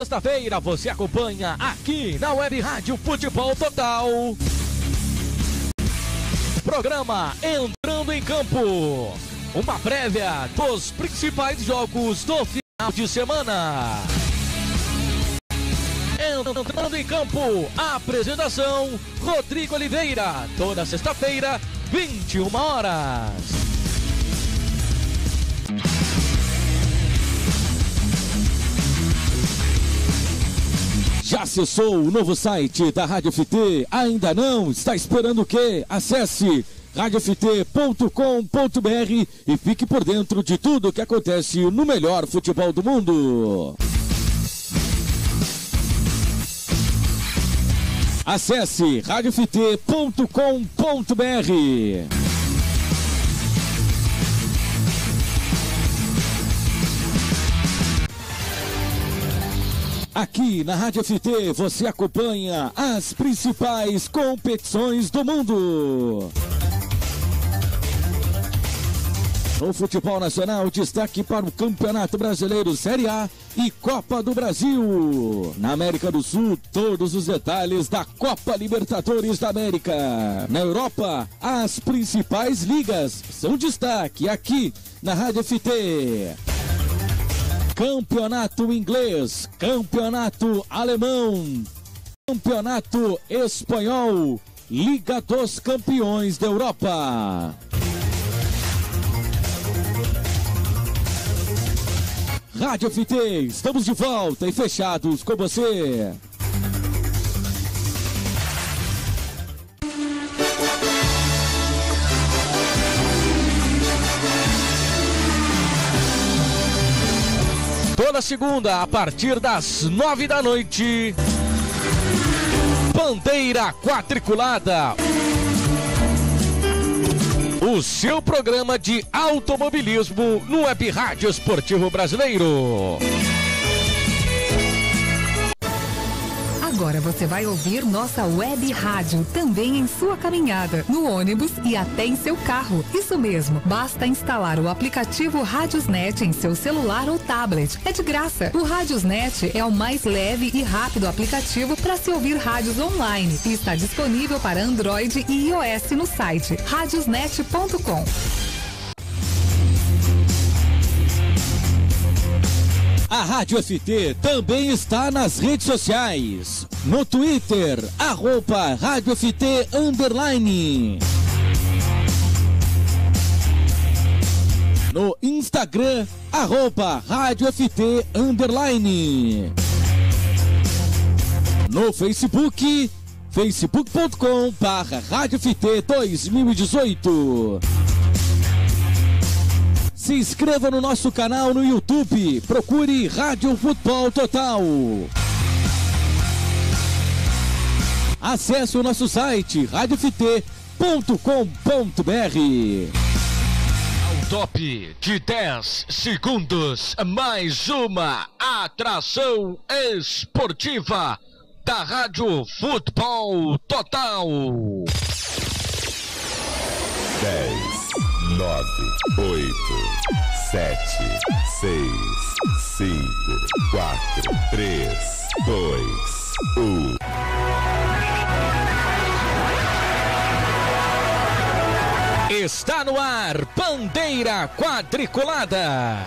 Sexta-feira você acompanha aqui na Web Rádio Futebol Total. Programa Entrando em Campo. Uma prévia dos principais jogos do final de semana. Entrando em Campo, a apresentação Rodrigo Oliveira, toda sexta-feira, 21 horas. Já acessou o novo site da Rádio FT? Ainda não? Está esperando o quê? Acesse radioft.com.br e fique por dentro de tudo que acontece no melhor futebol do mundo. Acesse radioft.com.br. Aqui na Rádio FT você acompanha as principais competições do mundo. No futebol nacional, destaque para o Campeonato Brasileiro Série A e Copa do Brasil. Na América do Sul, todos os detalhes da Copa Libertadores da América. Na Europa, as principais ligas são destaque aqui na Rádio FT. Campeonato inglês, campeonato alemão, campeonato espanhol, Liga dos Campeões da Europa. Rádio FT, estamos de volta e fechados com você. Toda segunda, a partir das 9 da noite, Bandeira Quadriculada, o seu programa de automobilismo no Web Rádio Esportivo Brasileiro. Agora você vai ouvir nossa web rádio também em sua caminhada, no ônibus e até em seu carro. Isso mesmo, basta instalar o aplicativo Radiosnet em seu celular ou tablet. É de graça. O Radiosnet é o mais leve e rápido aplicativo para se ouvir rádios online e está disponível para Android e iOS no site radiosnet.com. A Rádio FT também está nas redes sociais. No Twitter, @Rádio FT _. No Instagram, @Rádio FT _. No Facebook, facebook.com/Rádio FT 2018. Se inscreva no nosso canal no YouTube. Procure Rádio Futebol Total. Acesse o nosso site radioft.com.br. Ao top de 10 segundos, mais uma atração esportiva da Rádio Futebol Total. 10, 9, 8, 7, 6, 5, 4, 3, 2, 1. Está no ar, Bandeira Quadriculada.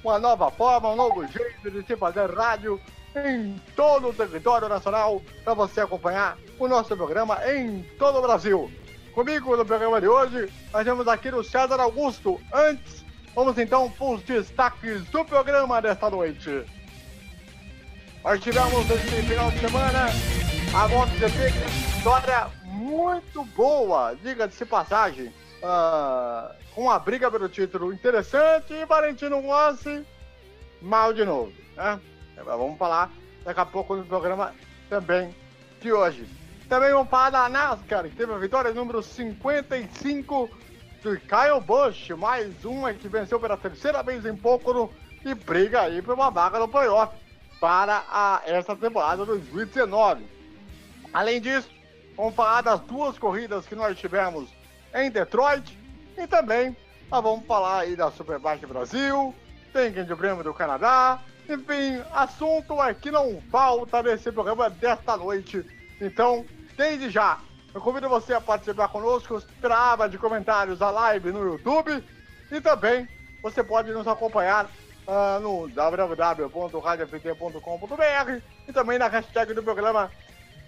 Uma nova forma, um novo jeito de se fazer rádio em todo o território nacional para você acompanhar o nosso programa em todo o Brasil. Comigo no programa de hoje, nós temos aqui o César Augusto. Antes, vamos então para os destaques do programa desta noite. Nós tivemos nesse final de semana a MotoGP, história muito boa, diga-se passagem, com uma briga pelo título interessante e Valentino Rossi mal de novo, né? Vamos falar daqui a pouco no programa também de hoje. Também vamos falar da NASCAR, que teve a vitória número 55 do Kyle Busch, mais uma que venceu pela terceira vez em Pocono e briga aí por uma vaga no playoff para essa temporada 2019. Além disso, vamos falar das duas corridas que nós tivemos em Detroit e também nós vamos falar aí da Superbike Brasil, tem Grande Prêmio do Canadá, enfim, assunto é que não falta nesse programa desta noite. Então, desde já, eu convido você a participar conosco, pela aba de comentários da live no YouTube e também você pode nos acompanhar no www.radioft.com.br e também na hashtag do programa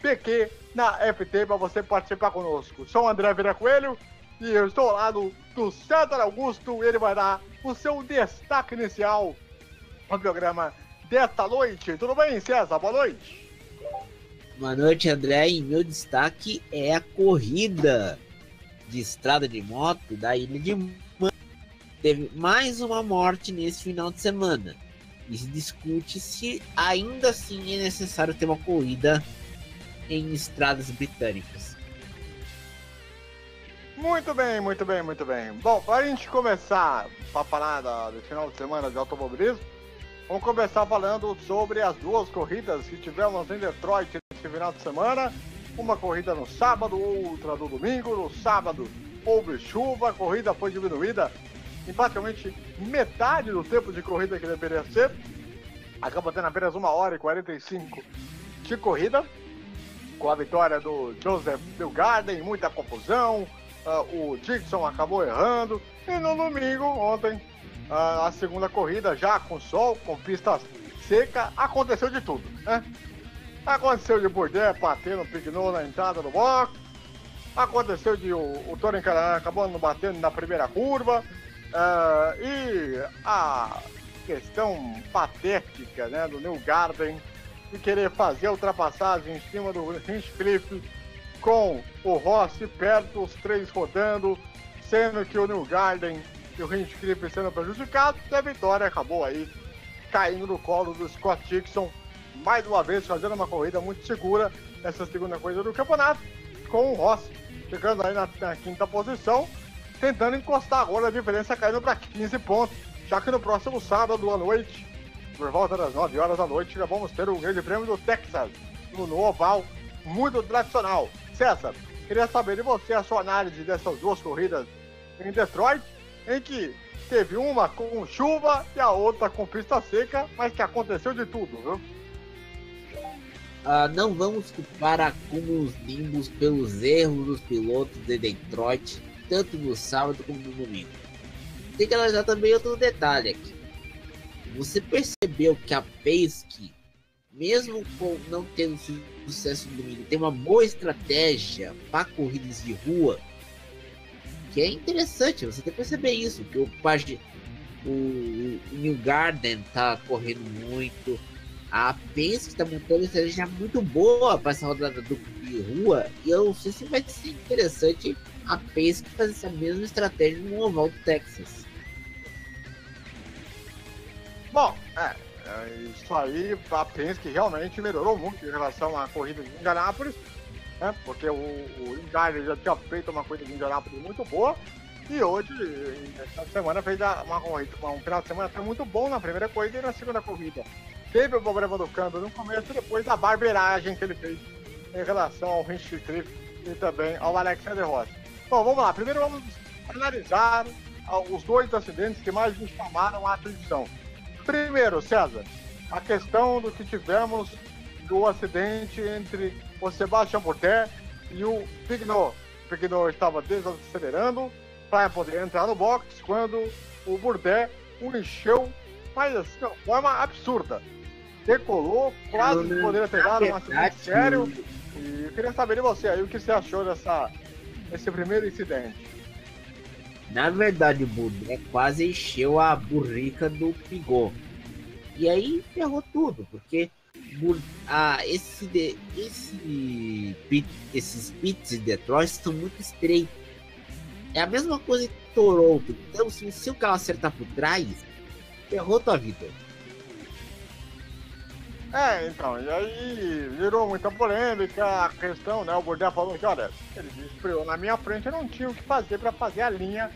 PQ na FT para você participar conosco. Sou o André Vieira Coelho e eu estou ao lado do César Augusto. Ele vai dar o seu destaque inicial no programa desta noite. Tudo bem, César? Boa noite. Boa noite, André. E meu destaque é a corrida de estrada de moto da Ilha de Man. Teve mais uma morte nesse final de semana. E se discute se ainda assim é necessário ter uma corrida em estradas britânicas. Muito bem, muito bem, muito bem. Bom, para a gente começar a falar do final de semana de automobilismo, vamos começar falando sobre as duas corridas que tivemos em Detroit nesse final de semana. Uma corrida no sábado, outra no domingo. No sábado houve chuva, a corrida foi diminuída em praticamente metade do tempo de corrida que deveria ser. Acabou tendo apenas 1h45 de corrida, com a vitória do Joseph Newgarden, muita confusão, o Dixon acabou errando, e no domingo, ontem, a segunda corrida, já com sol, com pista seca, aconteceu de tudo, né? Aconteceu de Bourdais bater no Pignot na entrada do box, aconteceu de o Tony Canaan acabando batendo na primeira curva, e a questão patética, né, do Newgarden de querer fazer a ultrapassagem em cima do Hinchcliffe com o Rossi perto, os três rodando, sendo que o Newgarden e o Hinchcliffe sendo prejudicados, e a vitória acabou aí caindo no colo do Scott Dixon, mais uma vez fazendo uma corrida muito segura nessa segunda corrida do campeonato, com o Rossi chegando aí na quinta posição, tentando encostar agora a diferença caindo para 15 pontos, já que no próximo sábado à noite, por volta das 9 horas da noite, já vamos ter o Grande Prêmio do Texas, no oval, muito tradicional. César, queria saber de você a sua análise dessas duas corridas em Detroit, em que teve uma com chuva e a outra com pista seca, mas que aconteceu de tudo, viu? Não vamos culpar acúmulos limbos pelos erros dos pilotos de Detroit, tanto no sábado como no domingo. Tem que analisar também outro detalhe aqui. Você percebeu que a Penske, mesmo com não tendo sucesso no domingo, tem uma boa estratégia para corridas de rua, que é interessante você tem que perceber isso, que o Newgarden tá correndo muito, a Penske está montando uma estratégia muito boa para essa rodada de rua, e eu não sei se vai ser interessante a Penske fazer essa mesma estratégia no oval do Texas. Bom, isso aí, a Penske realmente melhorou muito em relação à corrida de Indianápolis, né? Porque o Newgarden já tinha feito uma corrida de Indianápolis muito boa, e hoje, essa semana, fez uma corrida, um final de semana foi muito bom na primeira corrida e na segunda corrida. Teve o problema do câmbio no começo e depois a barbeiragem que ele fez em relação ao Hinchcliffe e também ao Alexander Rossi. Bom, vamos lá. Primeiro vamos analisar os dois acidentes que mais nos chamaram a atenção. Primeiro, César, a questão do que tivemos do acidente entre o Sebastian Bourdais e o Pignot. O Pignot estava desacelerando para poder entrar no box quando o Bourdais o encheu, mas assim, de uma forma absurda. Decolou, quase poderia ter dado um acidente sério. E eu queria saber de você aí o que você achou esse primeiro incidente? Na verdade, o Boné quase encheu a burrica do Pigô. E aí ferrou tudo, porque esses pits de Detroit estão muito estreitos. É a mesma coisa que Toronto. Então, se o carro acertar por trás, ferrou tua vida. Então, e aí virou muita polêmica a questão, né? O Bourdais falou que, olha, ele freou na minha frente, eu não tinha o que fazer para fazer a linha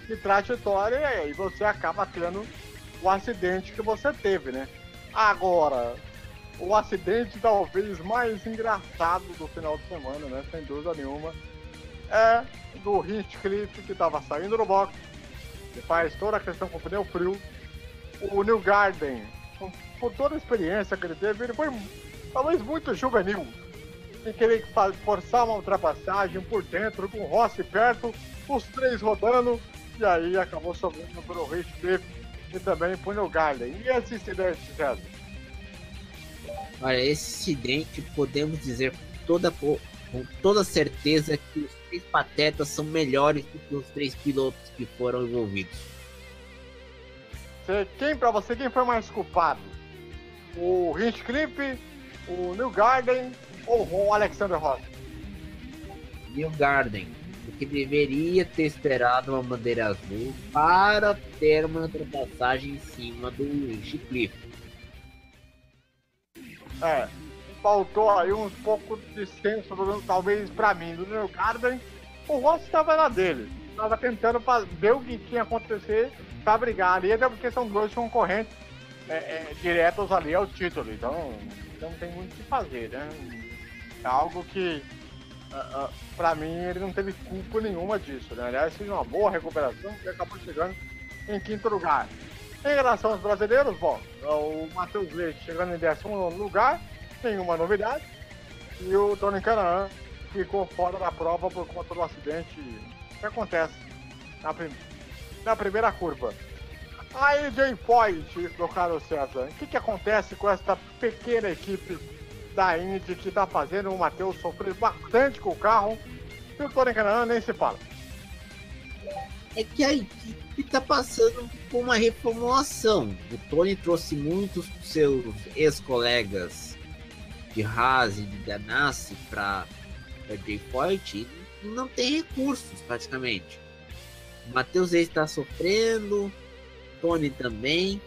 de trajetória, e aí você acaba tendo o acidente que você teve, né? Agora, o acidente talvez mais engraçado do final de semana, né? Sem dúvida nenhuma, é do Hinchcliffe, que estava saindo do box, que faz toda a questão com o pneu frio. O Newgarden, por toda a experiência que ele teve, ele foi talvez muito juvenil em querer forçar uma ultrapassagem por dentro, com o Rossi perto, os três rodando, e aí acabou sobrando para o Hinchcliffe e também para o Newgarden. E esse incidente, César? Olha, esse acidente, podemos dizer com toda certeza que os três patetas são melhores do que os três pilotos que foram envolvidos. Para você, quem foi mais culpado? O Hinchcliffe, o Newgarden ou o Alexander Rossi? Newgarden, porque deveria ter esperado uma bandeira azul para ter uma ultrapassagem em cima do Hinchcliffe. Faltou aí um pouco de senso, talvez para mim, do Newgarden. O Rossi estava na dele, estava tentando ver o que tinha acontecer para brigar ali, até porque são dois concorrentes diretos ali ao título, então não tem muito o que fazer, né? É algo que, para mim, ele não teve culpa nenhuma disso, né? Aliás, fez uma boa recuperação e acabou chegando em quinto lugar. Em relação aos brasileiros, bom, o Matheus Leite chegando em 10º lugar, nenhuma novidade, e o Tony Kanaan ficou fora da prova por conta do acidente que acontece na primeira curva. A AJ Foyt, meu caro César, o que acontece com essa pequena equipe da Indy que está fazendo o Matheus sofrer bastante com o carro, e o Tony Kanaan nem se fala? É que a equipe está passando por uma reformulação. O Tony trouxe muitos dos seus ex-colegas de Haas e de Ganassi para AJ Foyt e não tem recursos praticamente. O Matheus está sofrendo, Tony também.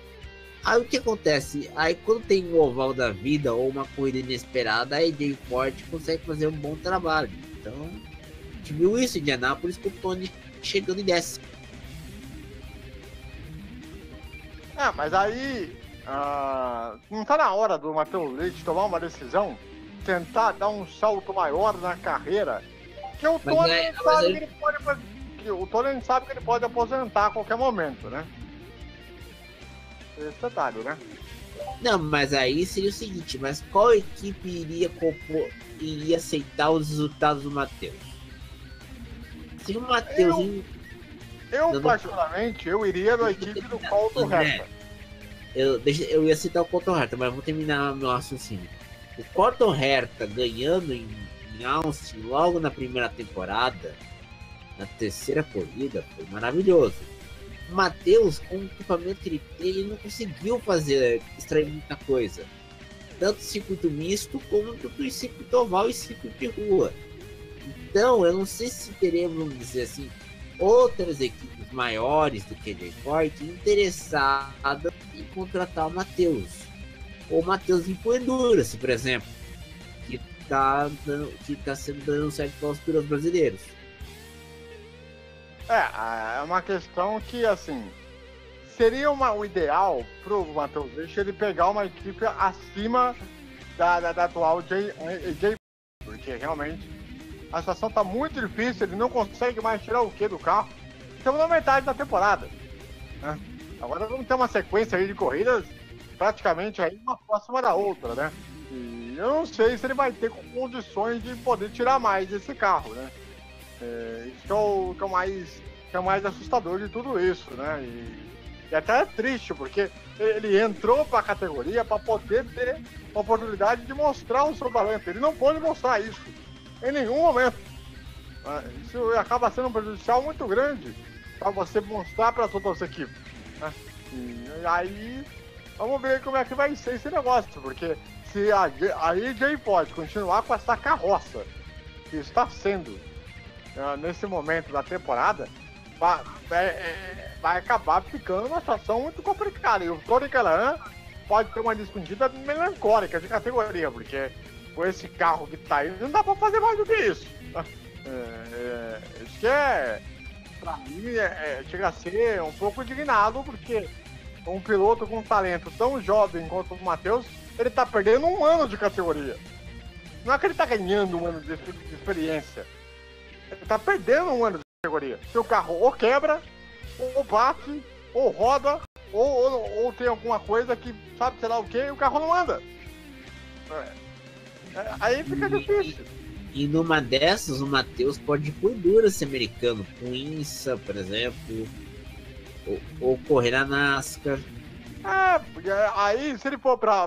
Aí o que acontece? Aí quando tem um oval da vida ou uma corrida inesperada, a AJ Foyt consegue fazer um bom trabalho. Então, a gente viu isso em Indianápolis com o Tony chegando em 10º. Mas aí não tá na hora do Matheus Leite tomar uma decisão, tentar dar um salto maior na carreira, que o Tony sabe que ele pode aposentar a qualquer momento, né? Esse detalhe, né? Não, mas aí seria o seguinte, mas qual equipe iria aceitar os resultados do Matheus? Se o Matheus... particularmente, eu iria na equipe do Colton Herta. Eu ia citar o Colton Herta, mas vou terminar meu raciocínio. O Colton Herta ganhando em Austin logo na primeira temporada, na terceira corrida, foi maravilhoso. O Matheus, com o equipamento que ele tem, ele não conseguiu extrair muita coisa. Tanto circuito misto como do circuito oval e circuito de rua. Então, eu não sei se teremos, vamos dizer assim, outras equipes maiores do que a AJ Foyt interessadas em contratar o Matheus. Ou o Matheus vir pro Endurance, por exemplo, que tá sendo dando certo para os pilotos brasileiros. É uma questão que, assim, seria o ideal pro Matheus Leite ele pegar uma equipe acima da atual AJ, porque realmente a situação tá muito difícil, ele não consegue mais tirar o que do carro. Estamos na metade da temporada, né? Agora vamos ter uma sequência aí de corridas praticamente aí uma próxima da outra, né? E eu não sei se ele vai ter condições de poder tirar mais desse carro, né? Isso que é o mais assustador de tudo isso, né? E até é triste, porque ele entrou para a categoria para poder ter a oportunidade de mostrar o seu talento. Ele não pode mostrar isso em nenhum momento. Isso acaba sendo um prejudicial muito grande para você mostrar para as outras equipes, né? E aí, vamos ver como é que vai ser esse negócio, porque se a AJ pode continuar com essa carroça que está sendo nesse momento da temporada, vai acabar ficando uma situação muito complicada. E o Tony Callahan pode ter uma despedida melancólica de categoria, porque com esse carro que tá aí, não dá pra fazer mais do que isso. Isso que pra mim, chega a ser um pouco indignado, porque um piloto com um talento tão jovem quanto o Matheus, ele tá perdendo um ano de categoria. Não é que ele tá ganhando um ano de experiência. Ele tá perdendo um ano de categoria. Se o carro ou quebra, ou bate, ou roda, ou tem alguma coisa que sabe, sei lá o que, e o carro não anda. Aí fica difícil. E numa dessas, o Matheus pode ir por Endurance americano, com INSA, por exemplo, ou correr na NASCAR. Porque aí se ele for pra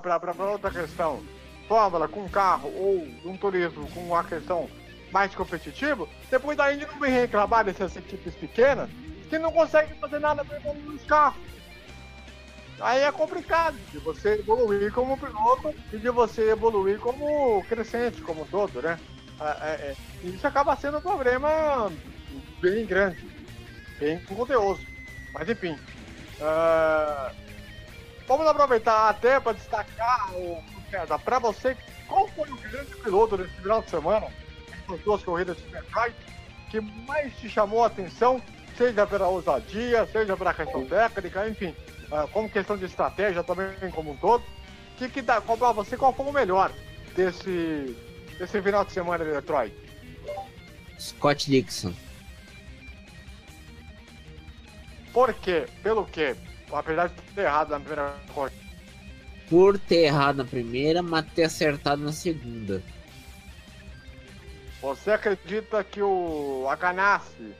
outra questão, Fórmula com carro ou um turismo com uma questão mais competitiva, depois da Indy não vem reclamar dessas equipes pequenas que não conseguem fazer nada para evoluir os carros. Aí é complicado de você evoluir como piloto e de você evoluir como crescente, como todo, né? Isso acaba sendo um problema bem grande, bem conteúdo. Mas enfim, vamos aproveitar até para destacar para você qual foi o grande piloto desse final de semana, nas duas corridas de Detroit, que mais te chamou a atenção, seja pela ousadia, seja pela questão técnica, enfim, como questão de estratégia também como um todo. Que dá, para você, qual foi o melhor desse final de semana de Detroit? Scott Dixon. Por quê? Pelo quê? Apesar de ter errado na primeira corrida. Por ter errado na primeira, mas ter acertado na segunda. Você acredita que o Ganassi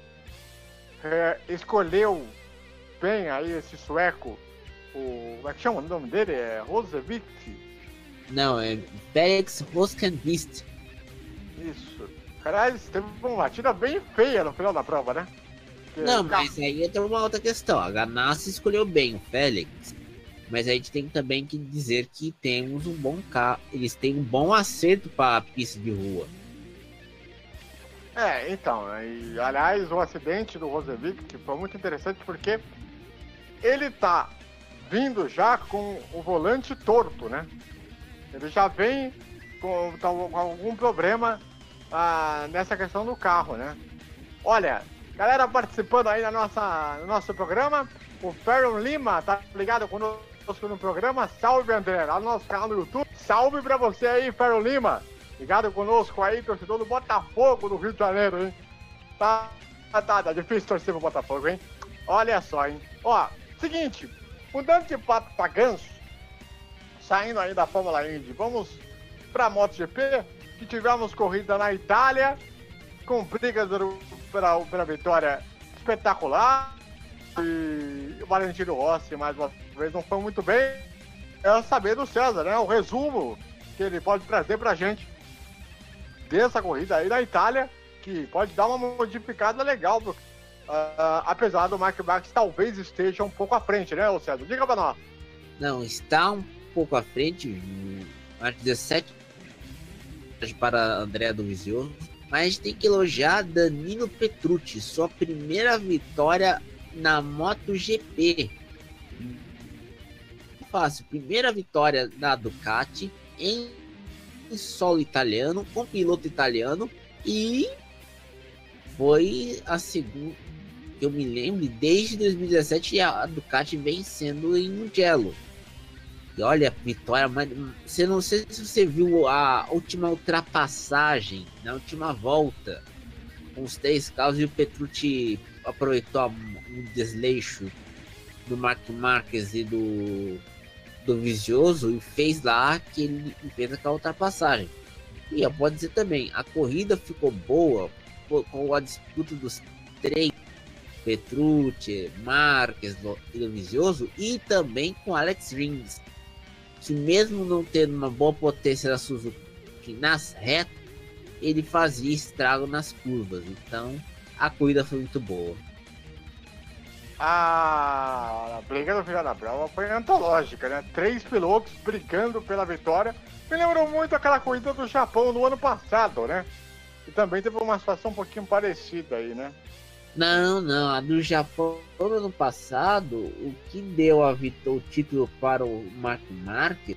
escolheu bem aí esse sueco? Como é que chama o nome dele? É Rosevich? Não, é Felix Rosenqvist. Isso. Caralho, teve uma batida bem feia no final da prova, né? Não, mas aí entra uma outra questão. A Ganassi escolheu bem o Felix, mas a gente tem também que dizer que temos um bom carro. Eles têm um bom acerto para a pista de rua. Então, e, aliás, o acidente do Rosevich que foi muito interessante porque ele tá vindo já com o volante torto, né? Ele já vem com algum problema nessa questão do carro, né? Olha, galera participando aí no nosso programa, o Ferron Lima tá ligado conosco no programa. Salve, André, lá no nosso canal no YouTube. Salve pra você aí, Ferron Lima. Ligado conosco aí, torcedor do Botafogo do Rio de Janeiro, hein? Tá difícil torcer pro Botafogo, hein? Olha só, hein? Ó, seguinte, mudando de papo pra ganso, saindo aí da Fórmula Indy, vamos pra MotoGP, que tivemos corrida na Itália, com brigas pela vitória espetacular, e o Valentino Rossi, mais uma vez, não foi muito bem. É saber do César, né? O resumo que ele pode trazer pra gente dessa corrida aí da Itália, que pode dar uma modificada legal, apesar do Mark Marques talvez esteja um pouco à frente, né, César? Diga pra nós. Não, está um pouco à frente, acho 17 para André Dovizioso, mas a gente tem que elogiar Danilo Petrucci, sua primeira vitória na MotoGP. Fácil, primeira vitória da Ducati em solo italiano, com piloto italiano, e foi a segunda, que eu me lembro, desde 2017 a Ducati vem sendo em Mugello. E olha, vitória, mas não sei se você viu a última ultrapassagem, na última volta, com os 3 carros, e o Petrucci aproveitou um desleixo do Mark Marques e do Vizioso e fez lá que ele fez aquela ultrapassagem. E eu posso dizer também, a corrida ficou boa com a disputa dos 3, Petrucci, Marques e Vizioso, e também com Alex Rins, que mesmo não tendo uma boa potência da Suzuki nas retas, ele fazia estrago nas curvas. Então a corrida foi muito boa. A briga do final da prova foi antológica, né? 3 pilotos brigando pela vitória. Me lembrou muito aquela corrida do Japão no ano passado, né? E também teve uma situação um pouquinho parecida aí, né? Não, a do Japão no ano passado, o que deu o título para o Marco Marques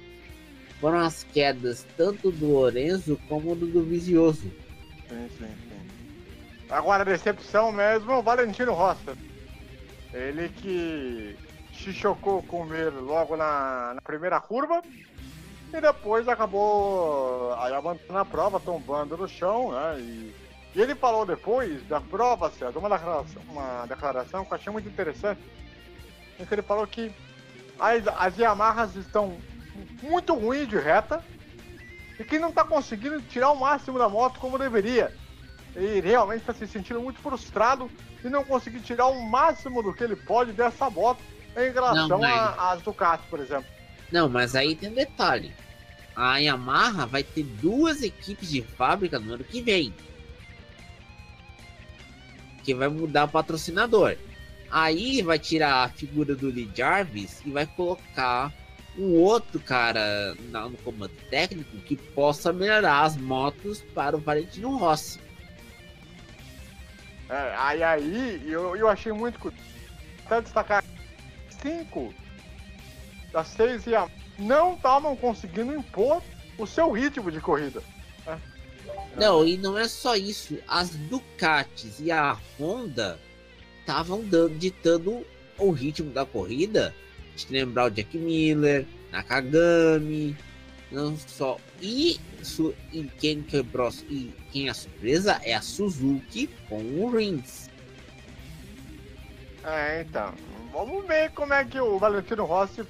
foram as quedas tanto do Lorenzo como do Dovizioso. Sim. Agora a decepção mesmo, o Valentino Rossi. Ele que se chocou com o Mir logo na primeira curva e depois acabou aí abandonando a prova, tombando no chão, né? E ele falou depois da prova, certo? Uma declaração que eu achei muito interessante, em que ele falou que as Yamahas estão muito ruins de reta e que não está conseguindo tirar o máximo da moto como deveria. E realmente está se sentindo muito frustrado e não conseguir tirar o máximo do que ele pode dessa moto em relação às Ducati, por exemplo. Não, mas aí tem um detalhe. A Yamaha vai ter 2 equipes de fábrica no ano que vem. Que vai mudar o patrocinador. Aí vai tirar a figura do Lee Jarvis e vai colocar um outro cara no comando técnico que possa melhorar as motos para o Valentino Rossi. Aí eu achei muito curioso. Até destacar 5 das 6 não estavam conseguindo impor o seu ritmo de corrida. Não, e não é só isso. As Ducatis e a Honda estavam ditando o ritmo da corrida. A gente lembrar o Jack Miller, Nakagami, não só. E quem quebrou e quem é a surpresa é a Suzuki com o Rins. Então, vamos ver como é que o Valentino Rossi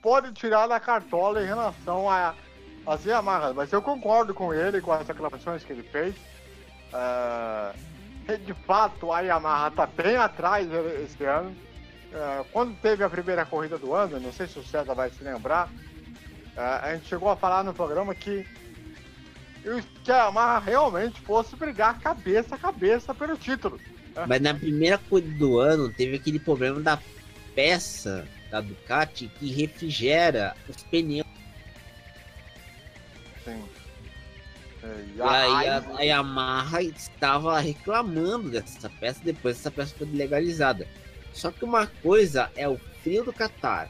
pode tirar da cartola em relação às Yamaha, mas eu concordo com ele, com as reclamações que ele fez. De fato, a Yamaha está bem atrás esse ano. Quando teve a primeira corrida do ano, não sei se o César vai se lembrar, a gente chegou a falar no programa que a Yamaha realmente fosse brigar cabeça a cabeça pelo título. Mas na primeira corrida do ano teve aquele problema da peça da Ducati que refrigera os pneus. Sim. E aí a Yamaha estava reclamando dessa peça depois dessa peça foi legalizada. Só que uma coisa é o frio do Catar.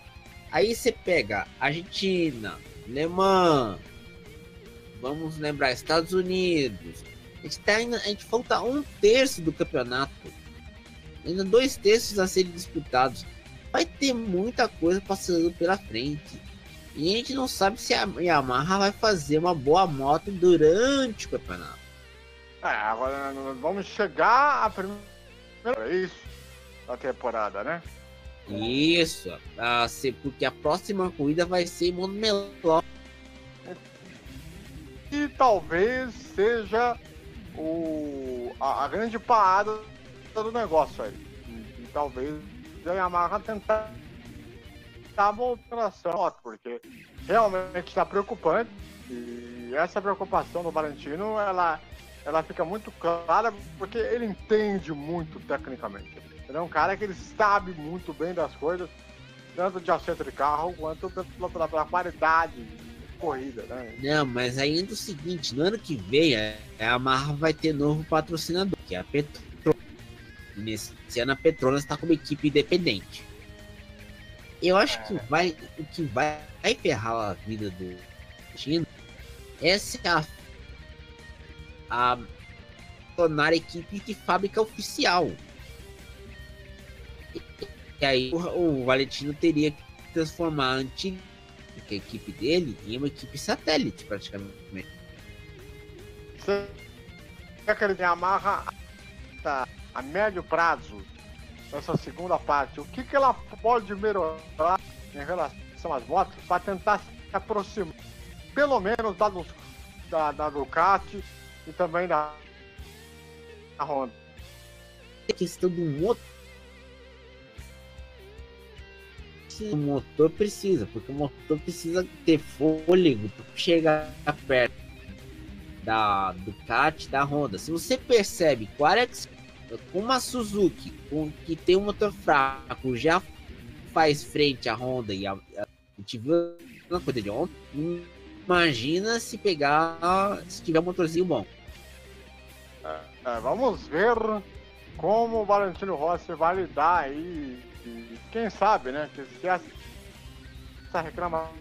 Aí você pega Argentina, Alemanha, vamos lembrar Estados Unidos. A gente falta 1/3 do campeonato. Ainda 2/3 a serem disputados. Vai ter muita coisa passando pela frente. E a gente não sabe se a Yamaha vai fazer uma boa moto durante o campeonato. Agora vamos chegar a primeira da temporada, né? Isso, porque a próxima corrida vai ser em Montmeló. E talvez seja a grande parada do negócio aí. E talvez a Yamaha tentar voltar a moto, porque realmente está preocupante. E essa preocupação do Valentino, ela fica muito clara, porque ele entende muito tecnicamente. Ele é um cara que ele sabe muito bem das coisas, tanto de acerto de carro, quanto pela qualidade de corrida, né? Não, mas ainda o seguinte, no ano que vem, a Yamaha vai ter novo patrocinador, que é a Petronas. Nesse ano a Petronas está como equipe independente. Eu acho que o que vai ferrar a vida do Chino é a tornar a equipe de fábrica oficial. E aí o Valentino teria que transformar a antiga equipe dele em uma equipe satélite, praticamente. Será que ele amarra a médio prazo nessa segunda parte? O que ela pode melhorar em relação às motos para tentar se aproximar, pelo menos da Ducati e também da Honda? A questão do motor. O motor precisa, porque o motor precisa ter fôlego para chegar perto. da Ducati, da Honda. Se você percebe que o Alex, com uma Suzuki que tem um motor fraco, já faz frente à Honda e a gente viu na coisa de ontem, imagina se tiver um motorzinho bom. Vamos ver como o Valentino Rossi vai lidar aí. E quem sabe, né? Que se essa reclamação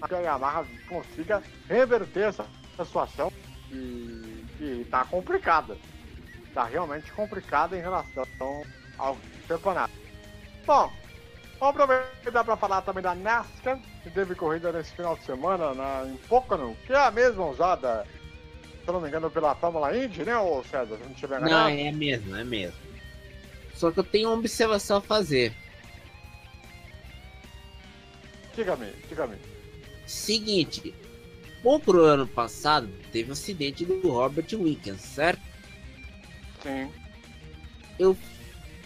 a Yamaha consiga reverter essa situação e tá complicada. Tá realmente complicada em relação ao campeonato. Bom, vamos aproveitar para falar também da NASCAR, que teve corrida nesse final de semana em Pocono, que é a mesma usada, se não me engano, pela Fórmula Indy, né, ô César? Se não tiver enganado. Não, é mesmo. Só que eu tenho uma observação a fazer. Diga-me. Seguinte, pouco no ano passado teve um acidente do Robert Wickens, certo? Sim. Eu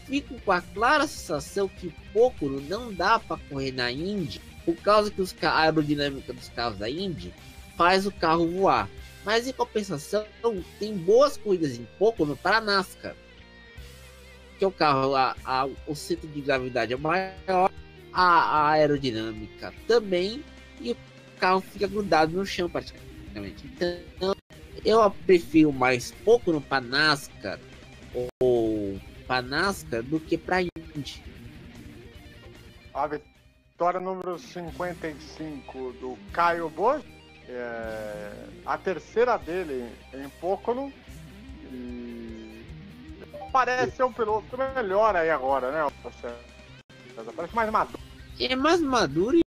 fico com a clara sensação que pouco não dá para correr na Indy, por causa que a aerodinâmica dos carros da Indy faz o carro voar. Mas em compensação, tem boas corridas em pouco para a NASCAR. Que o carro, o centro de gravidade é maior, a aerodinâmica também, e o carro fica grudado no chão praticamente. Então, eu prefiro mais pouco para NASCAR ou para NASCAR do que para Indy. A vitória número 55 do Kyle Busch, a terceira dele em Pocono, e parece ser um piloto melhor aí agora, né? Parece mais maduro. É mais maduro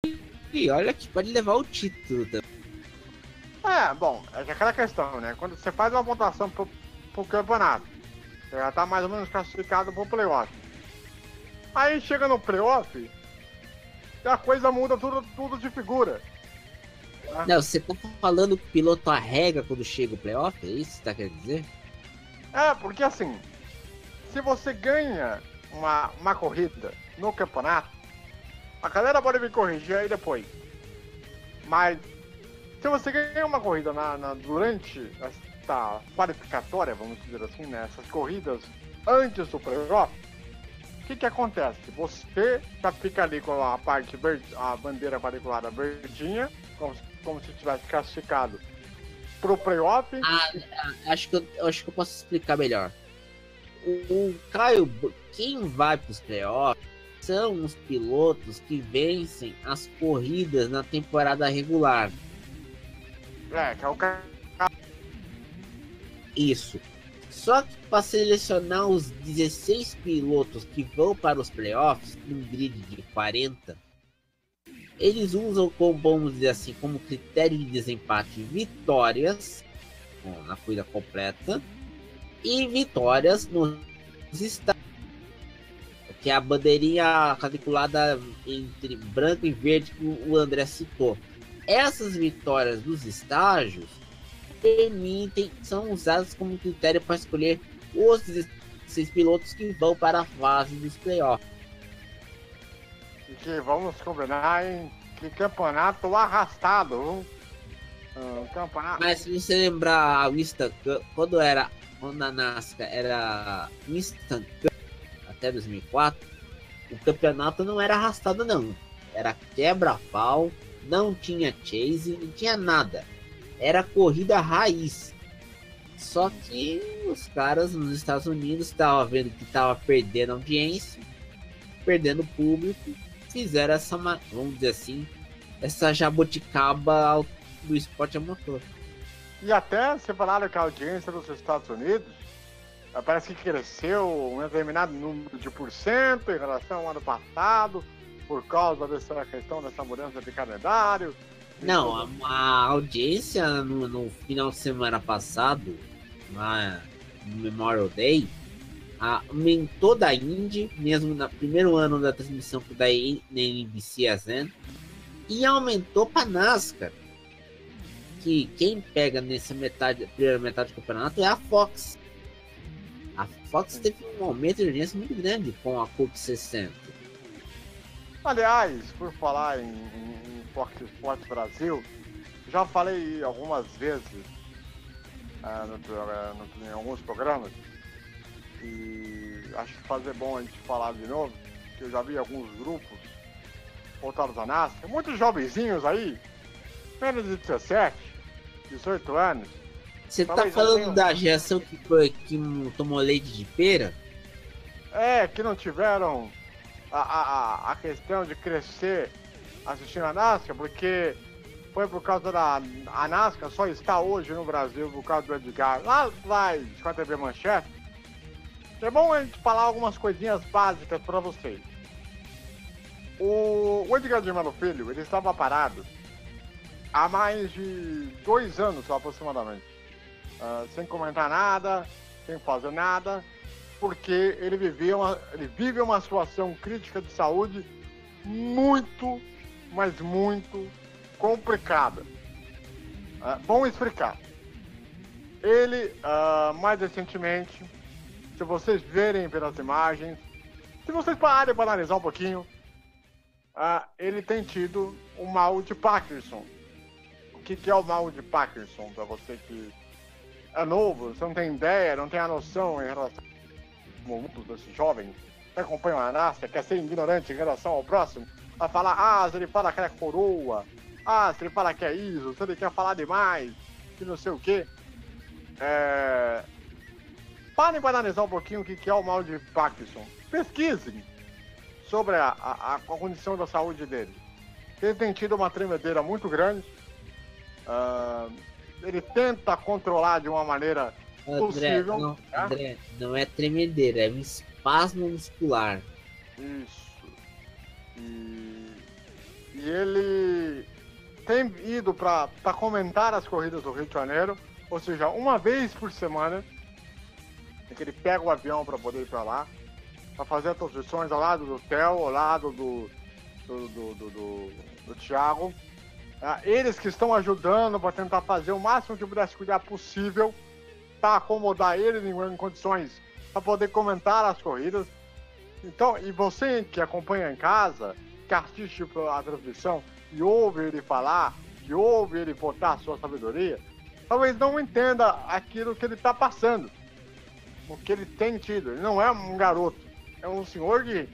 e olha que pode levar o título também. Bom, é aquela questão, né? Quando você faz uma votação pro campeonato, você já tá mais ou menos classificado pro playoff. Aí chega no playoff e a coisa muda tudo de figura. Né? Não, você tá falando que o piloto arrega quando chega o playoff? É isso que você tá querendo dizer? Porque assim, se você ganha uma corrida no campeonato, a galera pode me corrigir aí depois. Mas se você ganha uma corrida durante essa qualificatória, vamos dizer assim, né, essas corridas antes do playoff, o que acontece? Você já fica ali com a parte verde, a bandeira quadriculada verdinha, como se tivesse classificado pro playoff. Acho que eu posso explicar melhor. O Caio, quem vai pros playoffs são os pilotos que vencem as corridas na temporada regular. Que é o cara. Isso. Só que para selecionar os 16 pilotos que vão para os playoffs, num grid de 40, eles usam, vamos dizer assim, como critério de desempate vitórias na corrida completa e vitórias nos estádios, que é a bandeirinha quadriculada entre branco e verde que o André citou. Essas vitórias dos estágios são usadas como critério para escolher os 16 pilotos que vão para a fase dos playoffs. E que vamos combinar em que campeonato arrastado. Campeonato. Mas se você lembrar, quando a NASCAR era Instant Cup até 2004, o campeonato não era arrastado não. Era quebra-pau, não tinha chase, não tinha nada. Era corrida raiz. Só que os caras nos Estados Unidos estavam vendo que estava perdendo audiência, perdendo público, fizeram essa, vamos dizer assim, essa jabuticaba do esporte a motor. E até se falaram que a audiência dos Estados Unidos parece que cresceu um determinado número de % em relação ao ano passado, por causa dessa questão dessa mudança de calendário. Não, a audiência no final de semana passado, lá no Memorial Day, aumentou da Indy, mesmo no primeiro ano da transmissão da NBC ASN, e aumentou para NASCAR, que quem pega nessa primeira metade do campeonato é a Fox. A Fox teve um aumento de audiência muito grande com a Cup 60. Aliás, por falar em Fox Sports Brasil, já falei algumas vezes em alguns programas, e acho que fazer bom a gente falar de novo, que eu já vi alguns grupos voltados à NASCAR, muitos jovenzinhos aí, menos de 17, 18 anos. Você tá falando da geração que tomou leite de pera? Que não tiveram a questão de crescer assistindo a NASCAR, porque foi por causa a NASCAR só está hoje no Brasil por causa do Edgar, lá atrás, com a TV Manchete. É bom a gente falar algumas coisinhas básicas para vocês. O Edgar de Melo Filho, ele estava parado há mais de 2 anos aproximadamente, sem comentar nada, sem fazer nada, porque ele vive uma situação crítica de saúde muito, mas muito complicada. Vamos explicar. Ele, mais recentemente, se vocês verem pelas imagens, se vocês pararem para analisar um pouquinho, ele tem tido o mal de Parkinson. O que é o mal de Parkinson? Para você que é novo, você não tem ideia, não tem a noção em relação ao mundo desses jovens que acompanham a NASCAR, quer ser ignorante em relação ao próximo, a falar, se ele fala que é coroa, se ele fala que é isso, se ele quer falar demais, que não sei o quê. Parem para analisar um pouquinho o que é o mal de Parkinson. Pesquisem sobre a condição da saúde dele. Ele tem tido uma tremedeira muito grande. Ele tenta controlar de uma maneira possível. André, não é tremedeira, é um espasmo muscular. Isso. E ele tem ido para comentar as corridas do Rio de Janeiro, ou seja, uma vez por semana, que ele pega o avião para poder ir para lá, para fazer as transmissões ao lado do Theo, ao lado do Thiago. Eles que estão ajudando para tentar fazer o máximo que pudesse cuidar possível para acomodar ele em condições para poder comentar as corridas. Então, e você que acompanha em casa, que assiste a transmissão e ouve ele falar, que ouve ele botar a sua sabedoria, talvez não entenda aquilo que ele está passando, o que ele tem tido. Ele não é um garoto, é um senhor de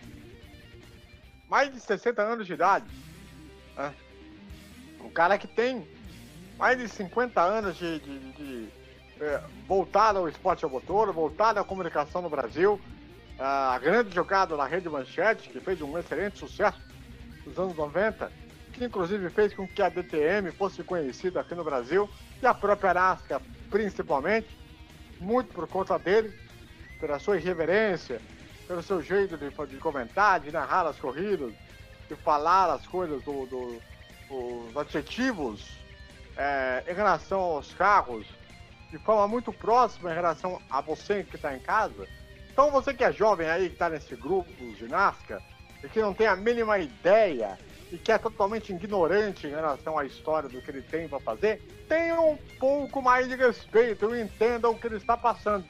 mais de 60 anos de idade. Um cara que tem mais de 50 anos de voltado ao esporte a motor, voltado à comunicação no Brasil. A grande jogada na Rede Manchete, que fez um excelente sucesso nos anos 90, que inclusive fez com que a DTM fosse conhecida aqui no Brasil, e a própria NASCAR principalmente, muito por conta dele, pela sua irreverência, pelo seu jeito de comentar, de narrar as corridas, de falar as coisas, os adjetivos em relação aos carros, de forma muito próxima em relação a você que está em casa. Então você que é jovem aí, que está nesse grupo de NASCAR, e que não tem a mínima ideia, e que é totalmente ignorante em relação à história do que ele tem para fazer, tenha um pouco mais de respeito e entenda o que ele está passando.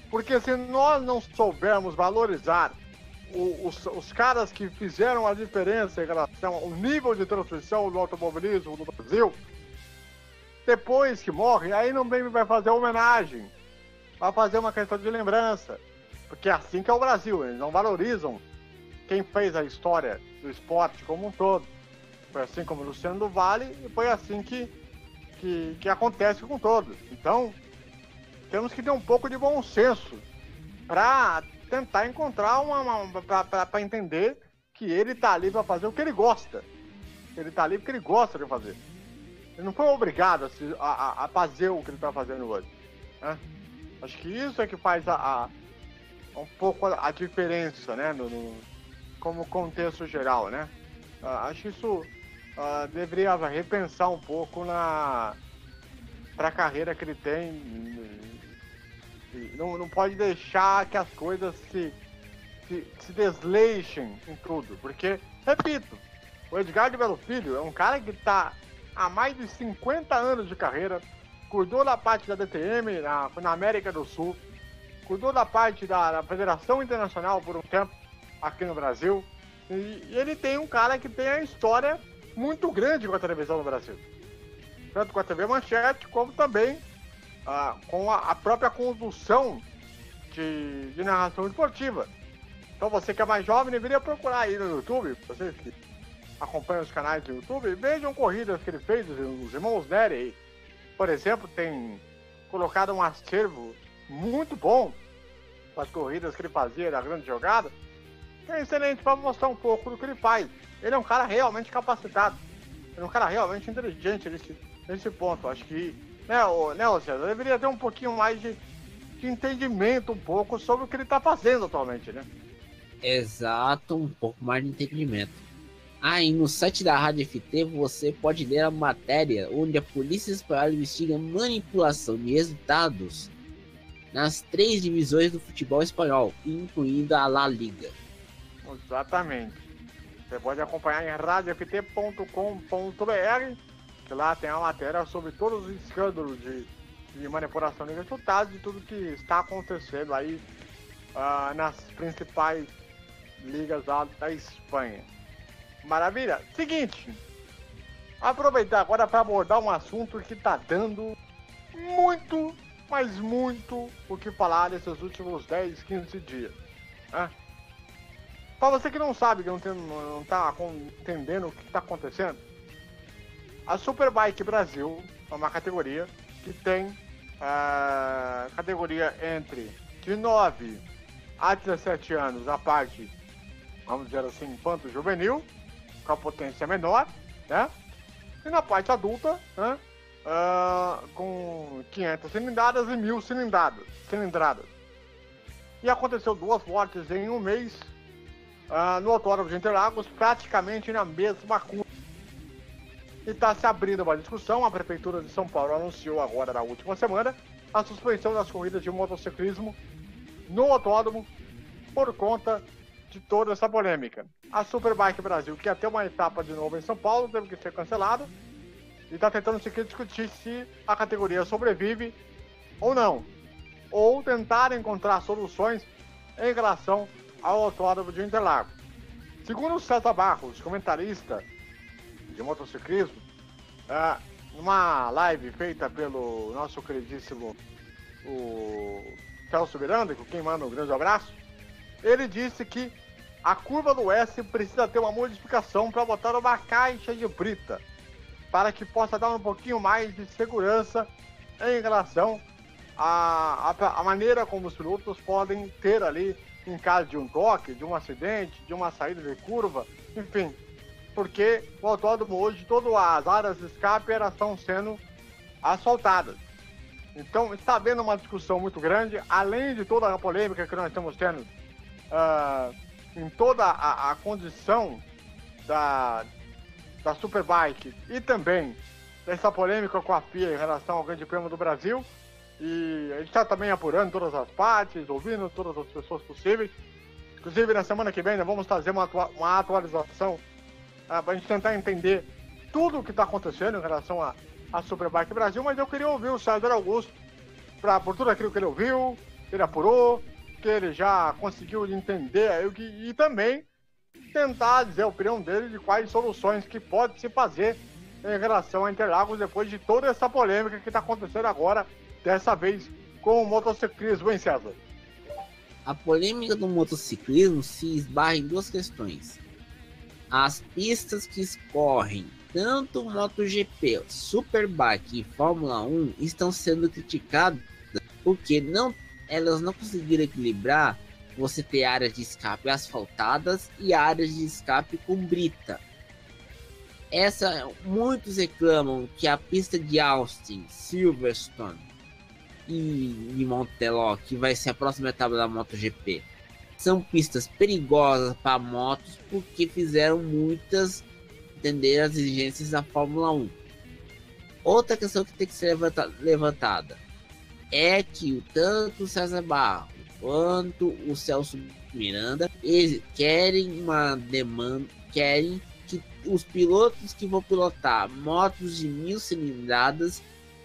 Porque se nós não soubermos valorizar os caras que fizeram a diferença em relação ao nível de transmissão do automobilismo no Brasil, depois que morre, aí não vai fazer homenagem, vai fazer uma questão de lembrança, porque é assim que é o Brasil, eles não valorizam quem fez a história do esporte como um todo. Foi assim como o Luciano do Vale, e foi assim que acontece com todos. Então, temos que ter um pouco de bom senso para tentar encontrar para entender que ele está ali para fazer o que ele gosta. Ele está ali porque ele gosta de fazer. Ele não foi obrigado a fazer o que ele está fazendo hoje, né? Acho que isso é que faz um pouco a diferença, né? Como contexto geral, né? Acho que isso deveria repensar um pouco para a carreira que ele tem. Não pode deixar que as coisas se desleixem em tudo, porque, repito, o Edgar de Melo Filho é um cara que está há mais de 50 anos de carreira, cuidou da parte da DTM na América do Sul, cuidou da parte da Federação Internacional por um tempo aqui no Brasil, e ele tem um cara que tem a história muito grande com a televisão no Brasil. tanto com a TV Manchete, como também com a própria condução de narração esportiva. Então você que é mais jovem deveria procurar aí no YouTube, vocês que acompanham os canais do YouTube, vejam corridas que ele fez, os irmãos Nery aí. Por exemplo, tem colocado um acervo muito bom com as corridas que ele fazia da grande jogada, que é excelente para mostrar um pouco do que ele faz. Ele é um cara realmente capacitado, ele é um cara realmente inteligente nesse ponto. Acho que, né, César, deveria ter um pouquinho mais de entendimento um pouco sobre o que ele está fazendo atualmente, né? Exato, um pouco mais de entendimento. Aí no site da Rádio FT você pode ler a matéria onde a Polícia Espanhola investiga manipulação de resultados nas 3 divisões do futebol espanhol, incluindo a La Liga. Exatamente. Você pode acompanhar em radioft.com.br, que lá tem a matéria sobre todos os escândalos de manipulação de resultados e tudo que está acontecendo aí nas principais ligas lá da Espanha. Maravilha. Seguinte, aproveitar agora para abordar um assunto que está dando muito, mas muito o que falar nesses últimos 10, 15 dias. Né? Para você que não sabe, que não está entendendo o que está acontecendo, a Superbike Brasil é uma categoria que tem categoria entre de 9 a 17 anos, a parte, vamos dizer assim, infanto-juvenil, com a potência menor, né? E na parte adulta, né? Com 500 cilindradas e 1.000 cilindradas. E aconteceu 2 mortes em um mês no Autódromo de Interlagos, praticamente na mesma curva. E está se abrindo uma discussão. A Prefeitura de São Paulo anunciou agora, na última semana, a suspensão das corridas de motociclismo no autódromo por conta de toda essa polêmica. A Superbike Brasil, que ia ter uma etapa de novo em São Paulo, teve que ser cancelada e está tentando discutir se a categoria sobrevive ou não, ou tentar encontrar soluções em relação ao autódromo de Interlagos. Segundo o César Barros, comentarista de motociclismo, numa live feita pelo nosso queridíssimo Celso Miranda, com quem manda um grande abraço, ele disse que a curva do S precisa ter uma modificação para botar uma caixa de brita, para que possa dar um pouquinho mais de segurança em relação à maneira como os pilotos podem ter ali em caso de um toque, de um acidente, de uma saída de curva, enfim, porque o autódromo hoje, todas as áreas de escape elas estão sendo asfaltadas. Então está havendo uma discussão muito grande, além de toda a polêmica que nós estamos tendo em toda a condição da Superbike e também dessa polêmica com a FIA em relação ao Grande Prêmio do Brasil. E a gente está também apurando todas as partes, ouvindo todas as pessoas possíveis. Inclusive, na semana que vem, nós vamos trazer uma atualização para a gente tentar entender tudo o que está acontecendo em relação à Superbike Brasil. Mas eu queria ouvir o César Augusto, por tudo aquilo que ele ouviu, que ele apurou, que ele já conseguiu entender e também tentar dizer a opinião dele de quais soluções que pode se fazer em relação a Interlagos depois de toda essa polêmica que está acontecendo agora, dessa vez com o motociclismo, hein, César? A polêmica do motociclismo se esbarra em 2 questões. As pistas que escorrem tanto MotoGP, Superbike e Fórmula 1 estão sendo criticadas porque elas não conseguiram equilibrar você ter áreas de escape asfaltadas e áreas de escape com brita. Muitos reclamam que a pista de Austin, Silverstone e Monteló, que vai ser a próxima etapa da MotoGP, são pistas perigosas para motos porque fizeram muitas entender as exigências da Fórmula 1. Outra questão que tem que ser levantada é que tanto o César Barros quanto o Celso Miranda, eles querem que os pilotos que vão pilotar motos de 1.000 cilindradas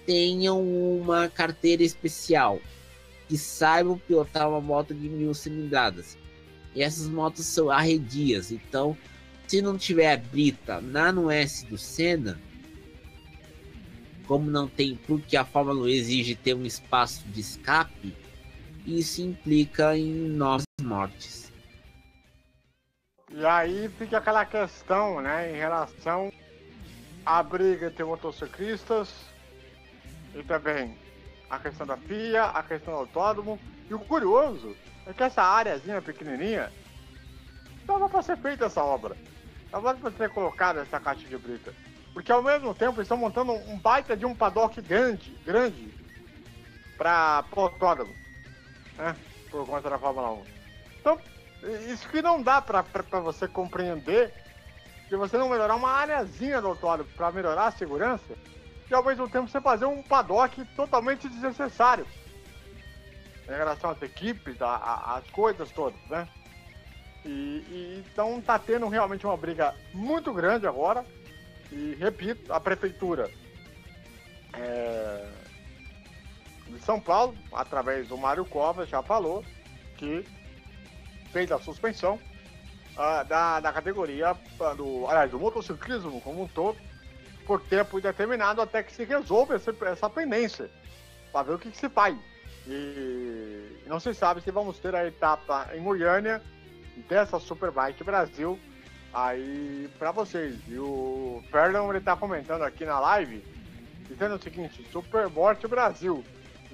tenham uma carteira especial, que saibam pilotar uma moto de 1.000 cilindradas. E essas motos são arredias, então se não tiver a brita na no S do Senna, como não tem, porque a Fórmula 1 exige ter um espaço de escape, isso implica em novas mortes. E aí fica aquela questão, né, em relação à briga entre motociclistas e também a questão da FIA, a questão do autódromo. E o curioso é que essa áreazinha pequenininha dava para ser feita essa obra. Dava para ser colocada essa caixa de brita. Porque ao mesmo tempo eles estão montando um baita de um paddock grande para o autódromo, né? Por conta da Fórmula 1. Então, isso que não dá para você compreender, que você não melhorar uma áreazinha do autódromo para melhorar a segurança, e ao mesmo tempo você fazer um paddock totalmente desnecessário em relação às equipes, às coisas todas, né? E então tá tendo realmente uma briga muito grande agora. E repito, a prefeitura de São Paulo, através do Mário Covas, já falou que fez a suspensão da categoria do motociclismo como um todo, por tempo indeterminado, até que se resolva essa pendência, para ver o que se faz. E não se sabe se vamos ter a etapa em Goiânia dessa Superbike Brasil aí para vocês. E o Fernando, ele tá comentando aqui na live, dizendo o seguinte: Superbike Brasil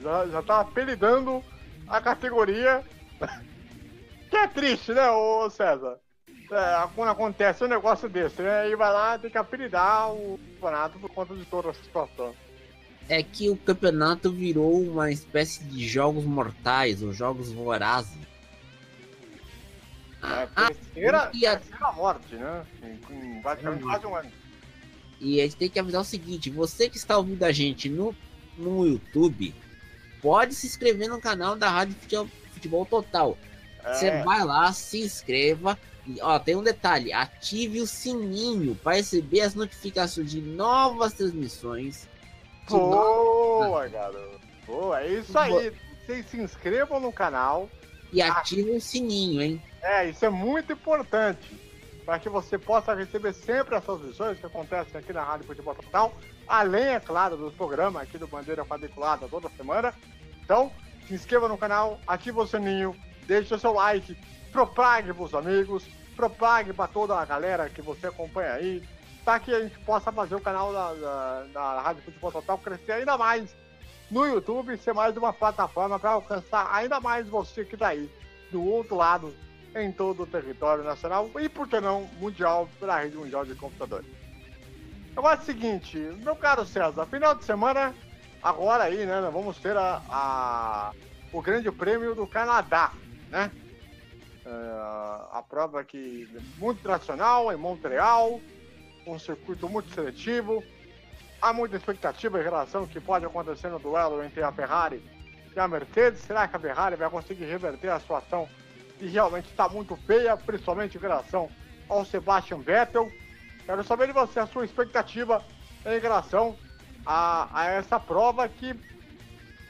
já tá apelidando a categoria. Que é triste, né, ô César? Quando acontece um negócio desse, né? Aí vai lá, tem que apelidar o campeonato por conta de toda essa situação. É que o campeonato virou uma espécie de jogos mortais, ou jogos vorazes. Terceira morte, né? Em praticamente quase um ano. E a gente tem que avisar o seguinte: você que está ouvindo a gente no YouTube, pode se inscrever no canal da Rádio Futebol Total. Você vai lá, se inscreva. E, ó, tem um detalhe: ative o sininho para receber as notificações de novas transmissões. Boa, garoto. Boa, é isso aí. Vocês se inscrevam no canal. E ativem o sininho, hein? Isso é muito importante, para que você possa receber sempre essas visões que acontecem aqui na Rádio Futebol Total, além, é claro, dos programas aqui do Bandeira Quadriculada toda semana. Então, se inscreva no canal, ative o sininho, deixe o seu like, propague para os amigos, propague para toda a galera que você acompanha aí, para que a gente possa fazer o canal da Rádio Futebol Total crescer ainda mais no YouTube, ser mais uma plataforma para alcançar ainda mais você que está aí do outro lado, em todo o território nacional e, por que não, mundial, pela rede mundial de computadores. Agora é o seguinte, meu caro César, final de semana, agora aí, né, nós vamos ter o Grande Prêmio do Canadá, né? A prova aqui muito tradicional, em Montreal, um circuito muito seletivo. Há muita expectativa em relação ao que pode acontecer no duelo entre a Ferrari e a Mercedes. Será que a Ferrari vai conseguir reverter a situação que realmente está muito feia, principalmente em relação ao Sebastian Vettel? Quero saber de você a sua expectativa em relação a essa prova que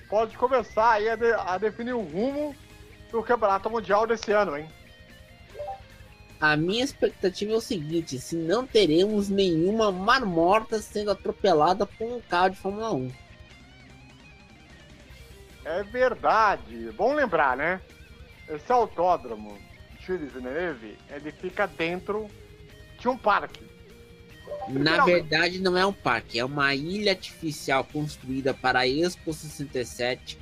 pode começar aí a definir o rumo do Campeonato Mundial desse ano, hein? A minha expectativa é o seguinte: se não teremos nenhuma marmota sendo atropelada por um carro de Fórmula 1. É verdade. Bom lembrar, né? Esse autódromo Gilles Villeneuve, ele fica dentro de um parque. Na verdade, não é um parque, é uma ilha artificial construída para a Expo 67,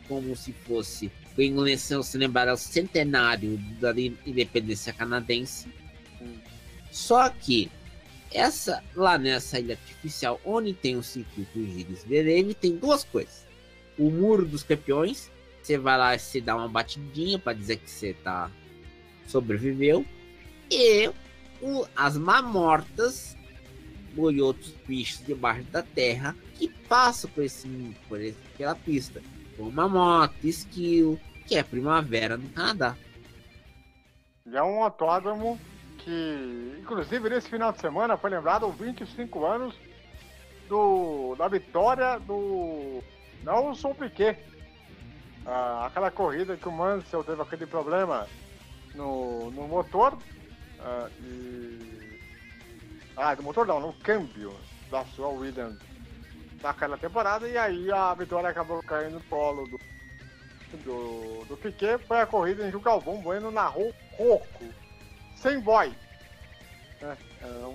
como se fosse, se lembrar, o centenário da independência canadense. Só que lá nessa ilha artificial, onde tem o circuito Gilles Villeneuve, tem duas coisas: o Muro dos Campeões, você vai lá e se dá uma batidinha para dizer que você sobreviveu, e as mamortas e outros bichos debaixo da terra que passam pela pista, como mamota, esquilo, que é primavera no Canadá. É um autódromo que, inclusive, nesse final de semana foi lembrado 25 anos da vitória do Nelson Piquet. Aquela corrida que o Mansell teve aquele problema no motor, do motor não, no câmbio da sua Williams. naquela temporada, e aí a vitória acabou caindo no colo do Piquet. Foi a corrida em que o Galvão Bueno narrou Coco, sem boy.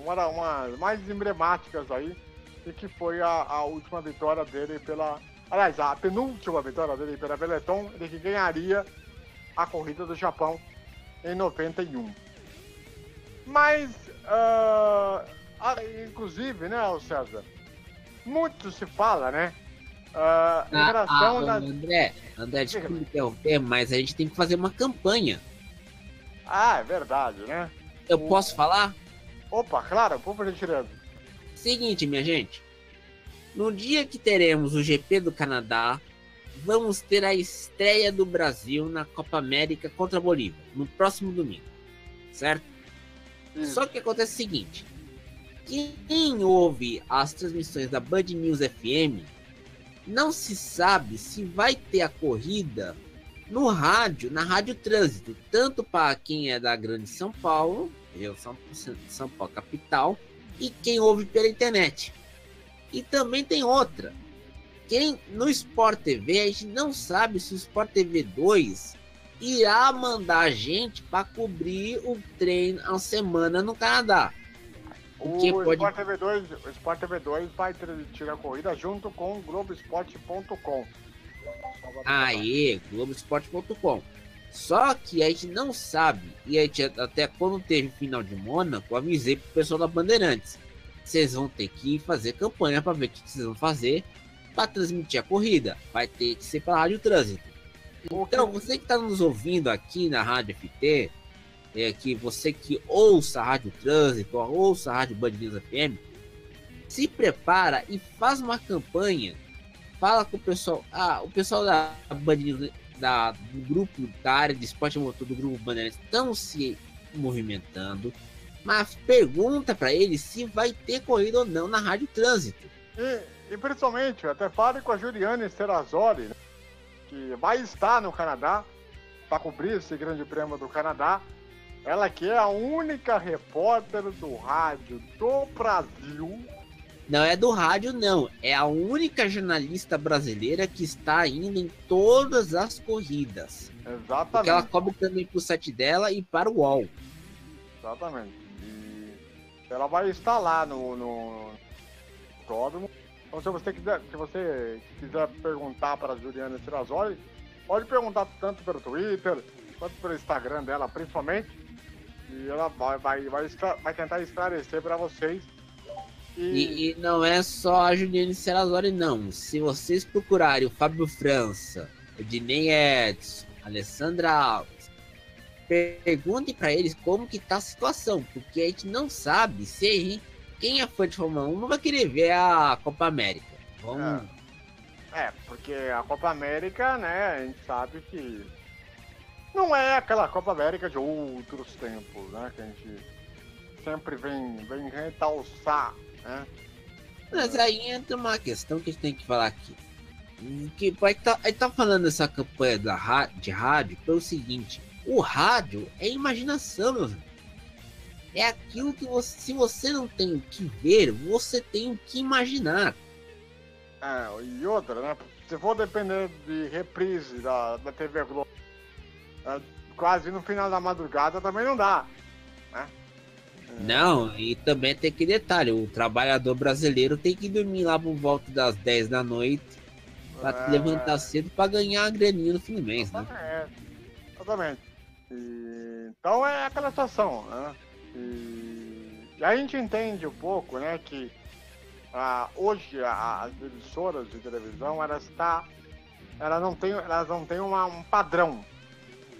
Uma das mais emblemáticas aí, e que foi a última vitória dele aliás, a penúltima vitória dele pela Benetton, ele que ganharia a corrida do Japão em 91. Mas, inclusive, né, César, muito se fala, né, em relação das... André, desculpa me interromper, mas a gente tem que fazer uma campanha. Ah, é verdade, né? Eu posso falar? Opa, claro, por gentileza. Seguinte, minha gente. No dia que teremos o GP do Canadá, vamos ter a estreia do Brasil na Copa América contra a Bolívia, no próximo domingo, certo? Só que acontece o seguinte, quem ouve as transmissões da Band News FM, não se sabe se vai ter a corrida no rádio, na Rádio Trânsito, tanto para quem é da Grande São Paulo, São Paulo capital, e quem ouve pela internet. E também tem outra. No Sport TV, a gente não sabe se o Sport TV 2 irá mandar a gente para cobrir o treino a semana no Canadá. O Sport TV 2 vai transmitir a corrida junto com o Globoesporte.com. Aê, Globoesporte.com. Só que a gente não sabe, e a gente até quando teve o final de Mônaco, eu avisei pro pessoal da Bandeirantes. Vocês vão ter que fazer campanha para ver o que vocês vão fazer para transmitir a corrida. Vai ter que ser pela Rádio Trânsito. Então, você que está nos ouvindo aqui na Rádio FT, que você que ouça a Rádio Trânsito, ouça a Rádio Band News FM, se prepara e faz uma campanha. Fala com o pessoal. O pessoal da Band News, do grupo da área de esporte motor do grupo Bandeirantes estão se movimentando. Mas pergunta para eles se vai ter corrida ou não na Rádio Trânsito. E principalmente, até fale com a Juliane Serrazoli, né, que vai estar no Canadá para cobrir esse grande prêmio do Canadá. Ela que é a única repórter do rádio do Brasil. Não é do rádio, não. É a única jornalista brasileira que está indo em todas as corridas. Exatamente. Porque ela cobre também para o site dela e para o UOL. Exatamente. E ela vai estar lá no autódromo. Então, se você quiser perguntar para a Juliana Serrazoli, pode perguntar tanto pelo Twitter quanto pelo Instagram dela, principalmente. E ela vai tentar esclarecer para vocês. E não é só a Juliane Serrazoli, não. Se vocês procurarem o Fábio França, o Dinei Edson, Alessandra Alves, perguntem para eles como que tá a situação, porque a gente não sabe se quem é fã de Fórmula 1 não vai querer ver a Copa América. Porque a Copa América, né, a gente sabe que não é aquela Copa América de outros tempos, né, que a gente sempre vem retalçar, né? Mas aí entra uma questão que a gente tem que falar aqui. Que a gente tá falando dessa campanha de rádio pelo seguinte: o rádio é imaginação, meu velho. É aquilo que se você não tem o que ver, você tem o que imaginar. E outra, né? Se for depender de reprise da TV Globo, quase no final da madrugada também não dá, né? Não, e também tem aquele detalhe: o trabalhador brasileiro tem que dormir lá por volta das 10 da noite para levantar cedo para ganhar a graninha no fim do mês, né? Exatamente. Então é aquela situação, né? E a gente entende um pouco, né, que hoje as emissoras de televisão elas não têm um padrão,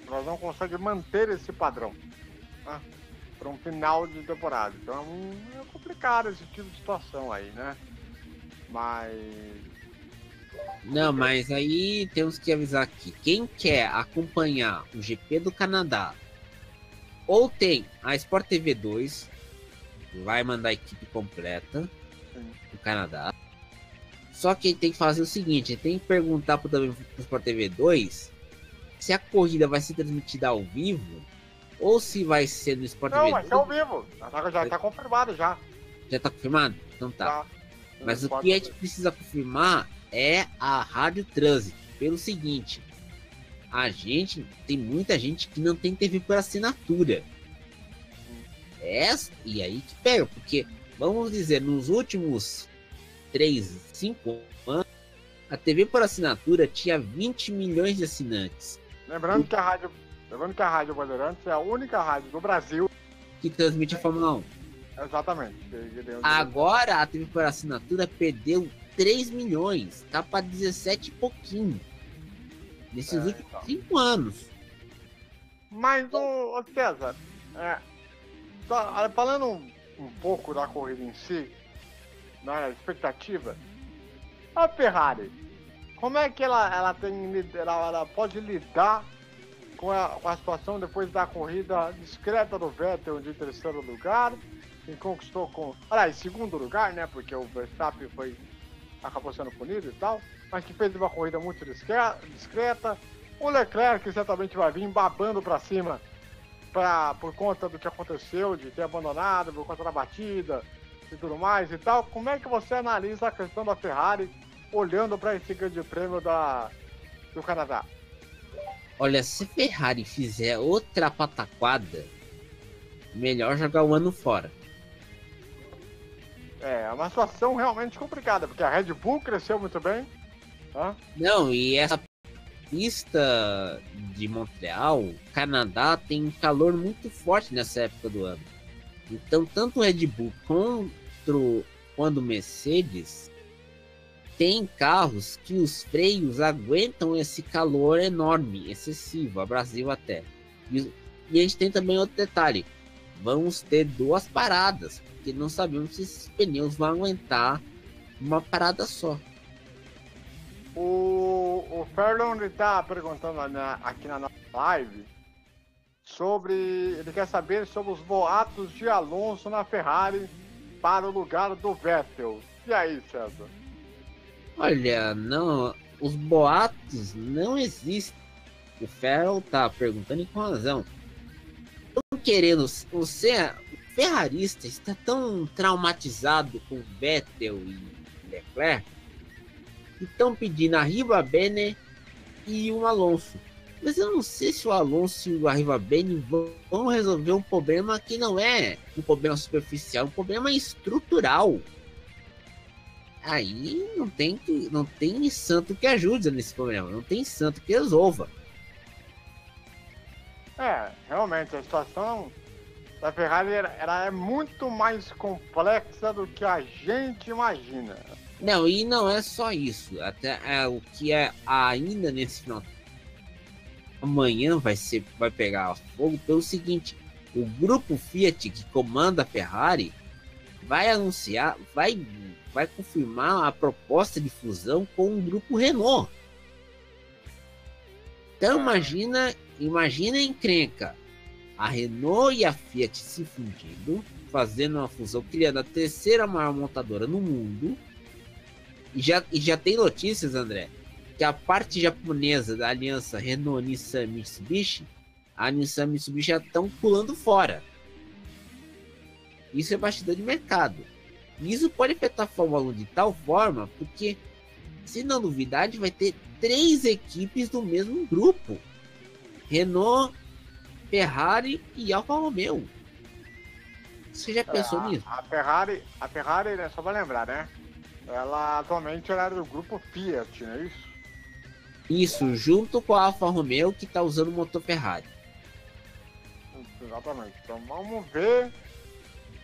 elas não conseguem manter esse padrão, né, para um final de temporada. Então é complicado esse tipo de situação aí, né? Mas aí temos que avisar aqui: quem quer acompanhar o GP do Canadá, ou tem a Sport TV 2, vai mandar a equipe completa do Canadá. Só que tem que fazer o seguinte: tem que perguntar pro Sport TV 2 se a corrida vai ser transmitida ao vivo ou se vai ser no Sport TV 2. Não, vai ser ao vivo. Já tá confirmado já. Já tá confirmado? Então tá. Mas o que a gente precisa confirmar é a Rádio Trânsito. Pelo seguinte, tem muita gente que não tem TV por assinatura. E aí que pega, porque, vamos dizer, nos últimos 5 anos, a TV por assinatura tinha 20 milhões de assinantes. Lembrando que a Rádio Bandeirantes é a única rádio do Brasil que transmite a Fórmula 1. Exatamente. Agora a TV por assinatura perdeu 3 milhões, tá para 17 e pouquinho. Nesses últimos 5 anos. Mas, ô César, falando um pouco da corrida em si, na expectativa, a Ferrari, como é que ela pode lidar com a situação depois da corrida discreta do Vettel de terceiro lugar, que conquistou segundo lugar, né? Porque o Verstappen acabou sendo punido e tal, mas que fez uma corrida muito discreta. O Leclerc, que certamente vai vir babando pra cima por conta do que aconteceu, de ter abandonado, por conta da batida e tudo mais e tal. Como é que você analisa a questão da Ferrari olhando para esse grande prêmio do Canadá? Olha, se Ferrari fizer outra pataquada, melhor jogar o ano fora. É uma situação realmente complicada, porque a Red Bull cresceu muito bem. Não, e essa pista de Montreal, Canadá, tem um calor muito forte nessa época do ano. Então, tanto o Red Bull quanto o Mercedes tem carros que os freios aguentam esse calor enorme, excessivo, a Brasil até. E a gente tem também outro detalhe. Vamos ter 2 paradas, porque não sabemos se esses pneus vão aguentar uma parada só. O Fernando está perguntando aqui na nossa live ele quer saber sobre os boatos de Alonso na Ferrari para o lugar do Vettel. E aí, César? Olha, não, os boatos não existem. O Ferrell tá perguntando e com razão. Estão querendo, o ferrarista está tão traumatizado com Vettel e Leclerc que estão pedindo a Arrivabene e o Alonso. Mas eu não sei se o Alonso e o Arrivabene vão resolver um problema que não é um problema superficial, um problema estrutural. Aí não tem santo que ajude nesse problema, não tem santo que resolva. Realmente a situação da Ferrari ela é muito mais complexa do que a gente imagina. Não, e não é só isso, até o que é ainda nesse final. Amanhã vai pegar fogo pelo seguinte: o grupo Fiat que comanda a Ferrari vai anunciar, vai confirmar a proposta de fusão com o grupo Renault. Então imagina a encrenca. A Renault e a Fiat se fundindo, fazendo uma fusão, criando a terceira maior montadora no mundo. E já tem notícias, André, que a parte japonesa da aliança Renault, Nissan e Mitsubishi, a Nissan e Mitsubishi já estão pulando fora. Isso é bastidor de mercado. Isso pode afetar a Fórmula 1 de tal forma, porque, se não duvidar, a gente vai ter 3 equipes do mesmo grupo: Renault, Ferrari e Alfa Romeo. Você já pensou nisso? A Ferrari, né, só pra lembrar, né? Ela atualmente era do grupo Fiat, não é isso? Isso, junto com a Alfa Romeo, que tá usando o motor Ferrari. Exatamente. Então vamos ver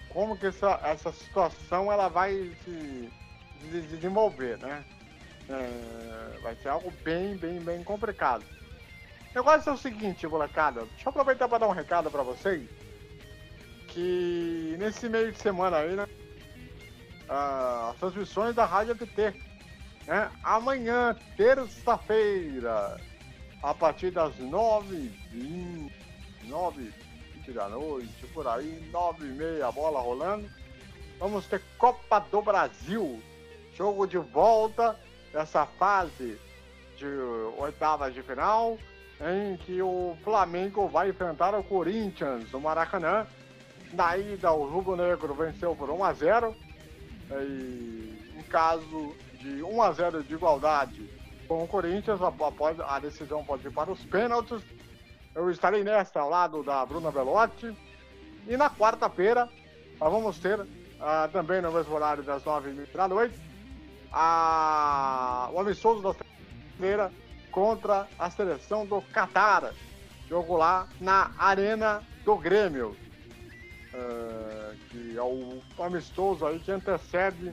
como que essa situação ela vai se desenvolver, né? Vai ser algo bem complicado. O negócio é o seguinte, molecada. Deixa eu aproveitar para dar um recado para vocês. Que nesse meio de semana aí, né? As transmissões da Rádio FT, né? Amanhã, terça-feira, a partir das 9h20 da noite, por aí, 9h30, a bola rolando. Vamos ter Copa do Brasil, jogo de volta dessa fase de oitavas de final, em que o Flamengo vai enfrentar o Corinthians no Na ida, o Rubro Negro venceu por 1-0. E em caso de 1-0 de igualdade com o Corinthians, a decisão pode ir para os pênaltis. Eu estarei nesta ao lado da Bruna Belotti. E na quarta-feira, nós vamos ter, também no mesmo horário das 9h30 da noite, o amistoso da terça-feira contra a seleção do Catar. Jogo lá na Arena do Grêmio. Que é o amistoso aí que antecede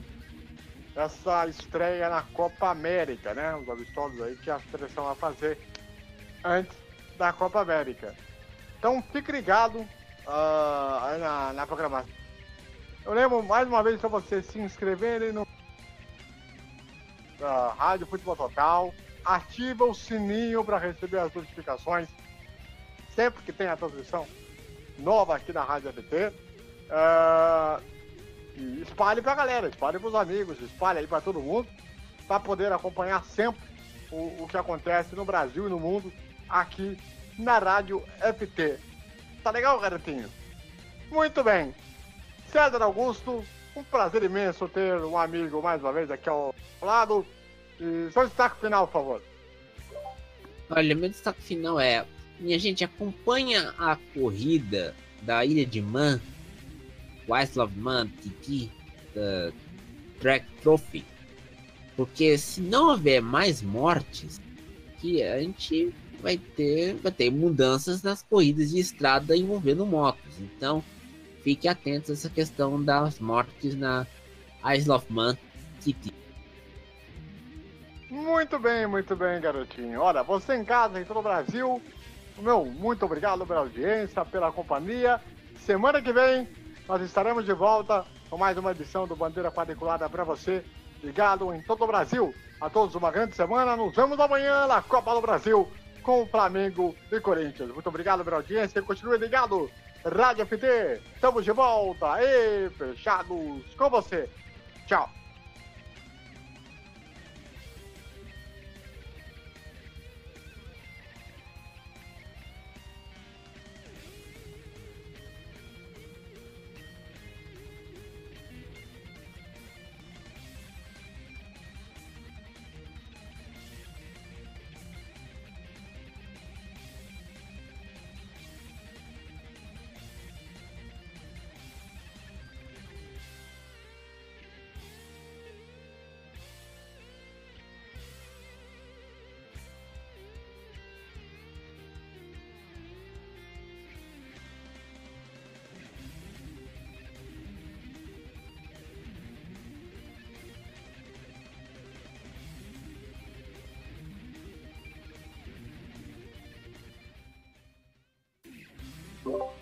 essa estreia na Copa América, né? Os amistosos aí que a seleção vai fazer antes da Copa América. Então fique ligado aí na programação. Eu lembro mais uma vez para vocês se inscreverem no Rádio Futebol Total, ativa o sininho para receber as notificações sempre que tem a transmissão nova aqui na Rádio FT. E espalhe pra galera, espalhe pros amigos, espalhe aí pra todo mundo, para poder acompanhar sempre o que acontece no Brasil e no mundo aqui na Rádio FT. Tá legal, garotinho? Muito bem. César Augusto, um prazer imenso ter um amigo mais uma vez aqui ao lado. E seu destaque final, por favor. Olha, meu destaque final é: minha gente, acompanha a corrida da Ilha de Man, o Isle of Man TT, da Track Trophy, porque se não houver mais mortes, que a gente vai ter mudanças nas corridas de estrada envolvendo motos. Então fique atento a essa questão das mortes na Isle of Man TT. Muito bem, garotinho. Olha, você em casa, em todo o Brasil, meu muito obrigado pela audiência, pela companhia. Semana que vem nós estaremos de volta com mais uma edição do Bandeira Quadriculada para você, ligado em todo o Brasil. A todos uma grande semana. Nos vemos amanhã na Copa do Brasil com o Flamengo e Corinthians. Muito obrigado pela audiência. Continue ligado. Rádio FT, estamos de volta. E fechados com você. Tchau. Bom.